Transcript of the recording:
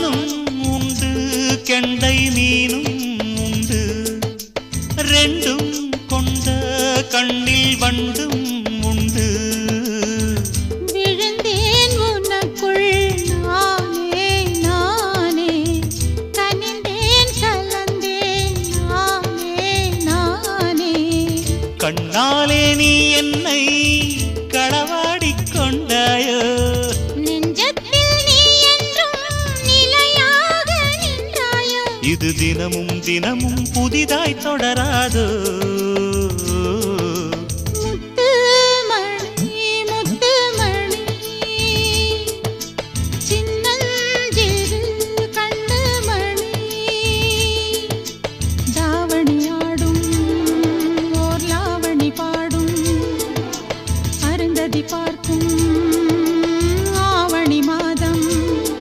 மானும் உண்டு கெண்டை மீனும் உண்டு ரெண்டும் கொண்ட கண்ணில் வண்டும் உண்டு விழுந்தேன் உனக்குள் நானே நானே கனிந்தேன் கலந்தேன் நானே நானே கண்ணாலே நீ என்னை களவாடிக் கொண்டாயோ நெஞ்சத்தில் நீ என்றும் நிலையாக நின்றாயோ இது தினமும் தினமும் புதிதாய் தொடராதோ